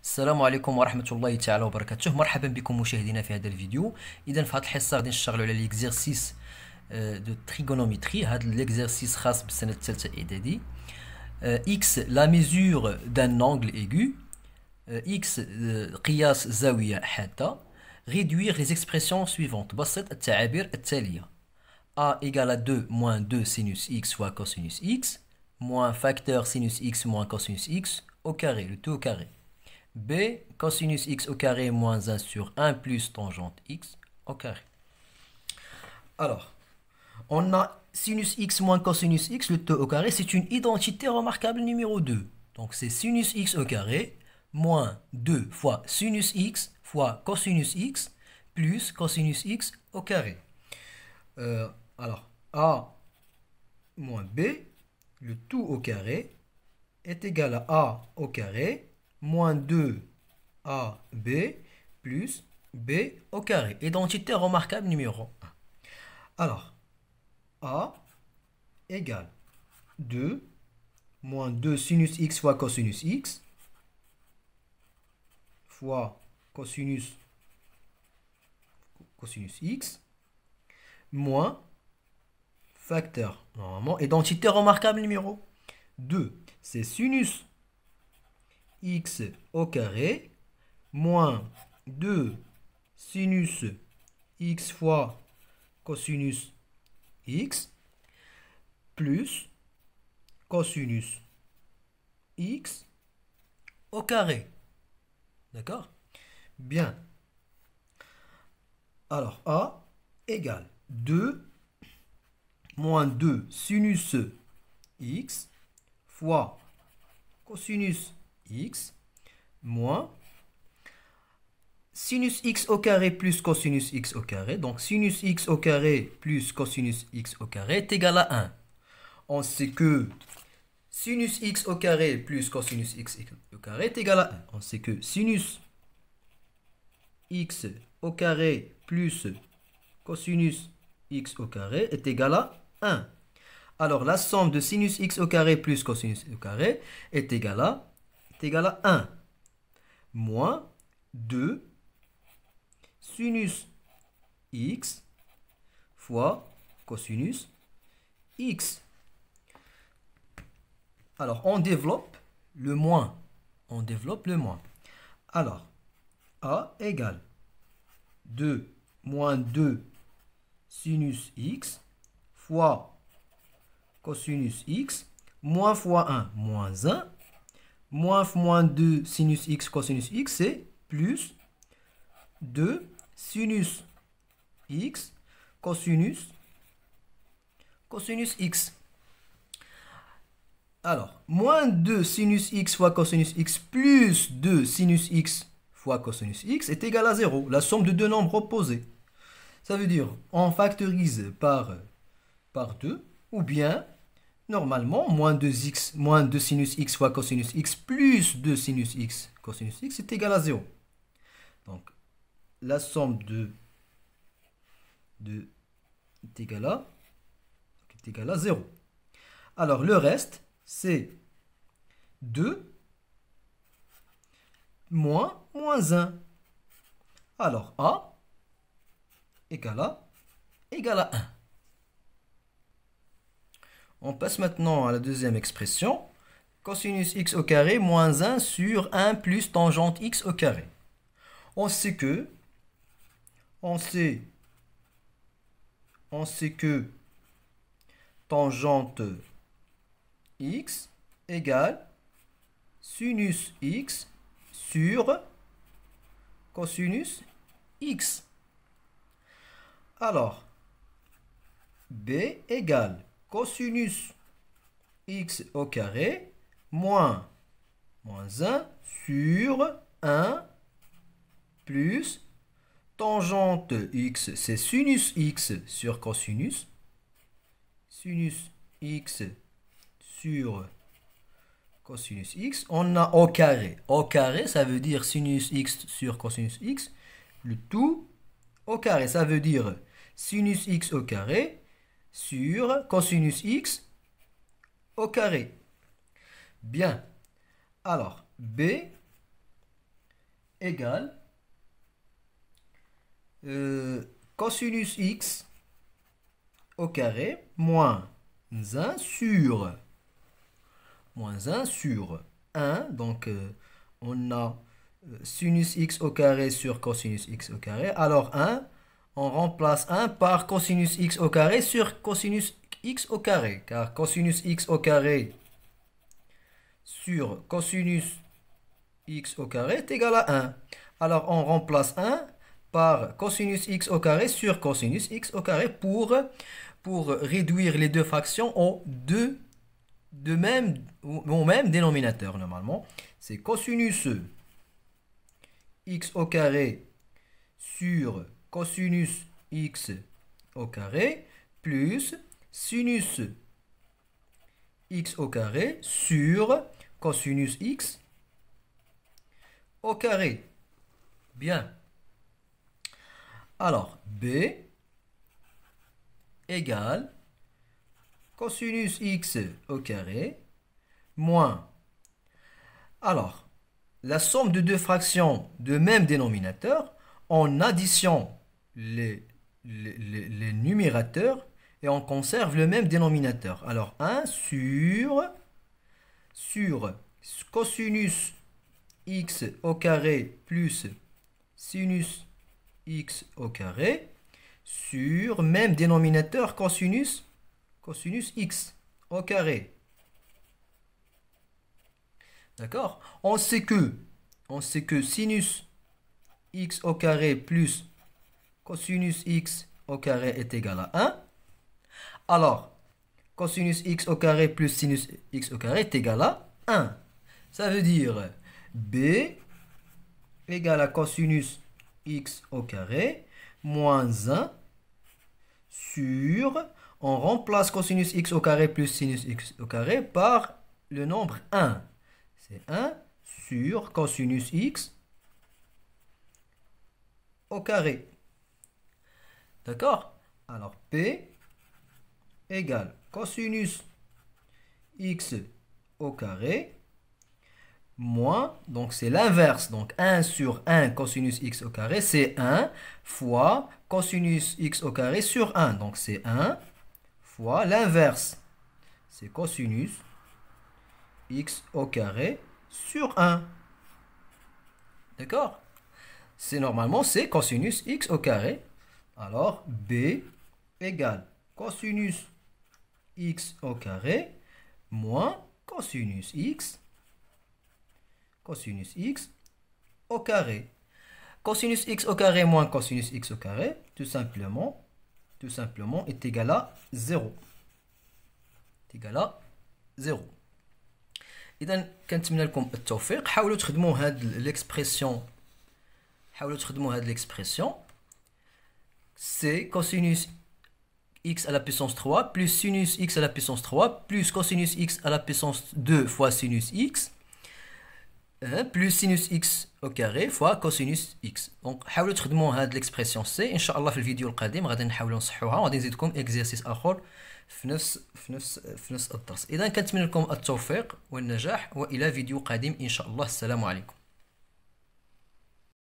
السلام عليكم ورحمة الله تعالى وبركاته. مرحبا بكم مشاهدينا في هذا الفيديو. إذا في هذه الحصة غادي نشتغلوا على ليكزيرسيس دو تريغونوميتري. هذا ليكزيرسيس خاص بالسنة الثالثة إعدادي. X la mesure d'un angle aigu. X قياس زاوية حادة. Réduire les expressions suivantes. بسط التعابير التالية. A égale à 2 moins 2 sinus x fois cosinus x moins facteur sinus x moins cosinus x au carré, le tout au carré. B, cosinus x au carré moins 1 sur 1 plus tangente x au carré. Alors, on a sinus x moins cosinus x, le tout au carré, c'est une identité remarquable numéro 2. Donc c'est sinus x au carré moins 2 fois sinus x fois cosinus x plus cosinus x au carré. Alors, A moins B, le tout au carré, est égal à A au carré moins 2AB plus B au carré. Identité remarquable numéro 1. Alors, A égale 2 moins 2 sinus x fois cosinus x fois cosinus x moins facteur. Normalement, identité remarquable numéro 2. C'est sinus x au carré moins 2 sinus x fois cosinus x plus cosinus x au carré. D'accord? Bien. Alors, A égale 2 moins 2 sinus x fois cosinus x moins sinus x au carré plus cosinus x au carré. Donc sinus x au carré plus cosinus x au carré est égal à 1. On sait que sinus x au carré plus cosinus x au carré est égal à 1. On sait que sinus x au carré plus cosinus x au carré est égal à 1. Alors la somme de sinus x au carré plus cosinus x au carré est égal à 1 moins 2 sinus x fois cosinus x. Alors on développe le moins. Alors A égale 2 moins 2 sinus x fois cosinus x moins fois 1 moins 1 moins 2 sinus x cosinus x, c'est plus 2 sinus x cosinus x. Alors, moins 2 sinus x fois cosinus x plus 2 sinus x fois cosinus x est égal à 0, la somme de deux nombres opposés. Ça veut dire, on factorise par 2, ou bien normalement, moins 2 sinus x fois cosinus x plus 2 sinus x cosinus x est égal à 0. Donc, la somme est égale à 0. Alors, le reste, c'est 2 moins 1. Alors, A égale à 1. On passe maintenant à la deuxième expression. Cosinus x au carré moins 1 sur 1 plus tangente x au carré. On sait que tangente x égale sinus x sur cosinus x. Alors, B égale cosinus x au carré moins 1 sur 1 plus tangente x, c'est sinus x sur cosinus. Sinus x sur cosinus x. On a au carré. Au carré, ça veut dire sinus x sur cosinus x. Le tout au carré, ça veut dire sinus x au carré sur cosinus x au carré. Bien. Alors, B égale cosinus x au carré moins 1 sur 1. Donc, on a sinus x au carré sur cosinus x au carré. Alors, 1, on remplace 1 par cosinus x au carré sur cosinus x au carré. Car cosinus x au carré sur cosinus x au carré est égal à 1. Alors, on remplace 1 par cosinus x au carré sur cosinus x au carré pour réduire les deux fractions au même dénominateur normalement. C'est cosinus x au carré sur cosinus x au carré plus sinus x au carré sur cosinus x au carré. Bien. Alors, B égale cosinus x au carré moins. Alors, la somme de deux fractions de même dénominateur, en addition les numérateurs et on conserve le même dénominateur. Alors, 1 sur cosinus x au carré plus sinus x au carré sur même dénominateur cosinus x au carré. D'accord? On sait que sinus x au carré plus cosinus x au carré est égal à 1. Alors, cosinus x au carré plus sinus x au carré est égal à 1. Ça veut dire B égale à cosinus x au carré moins 1 sur, on remplace cosinus x au carré plus sinus x au carré par le nombre 1. C'est 1 sur cosinus x au carré. D'accord? Alors, P égale cosinus x au carré moins, donc c'est l'inverse, donc 1 sur 1 cosinus x au carré, c'est 1 fois cosinus x au carré sur 1. Donc c'est 1 fois l'inverse, c'est cosinus x au carré sur 1. D'accord? Normalement, c'est cosinus x au carré. Alors, B égale cosinus x au carré moins cosinus x au carré. Cosinus x au carré moins cosinus x au carré, tout simplement, est égal à 0. إذا كنتمنى لكم التوفيق. حاولوا تخدموا هاد l'expression. C'est cosinus x à la puissance 3 plus sinus x à la puissance 3 plus cosinus x à la puissance 2 fois sinus x plus sinus x au carré fois cosinus x. Donc حاولوا تخدموا هاد l'expression C. ان شاء الله في الفيديو القادم غادي نحاولوا نصحوها وغادي نزيدكم اكزرسيس اخر في نفس الدرس. اذا كنتمنى لكم التوفيق والنجاح والى فيديو قادم ان شاء الله. السلام عليكم.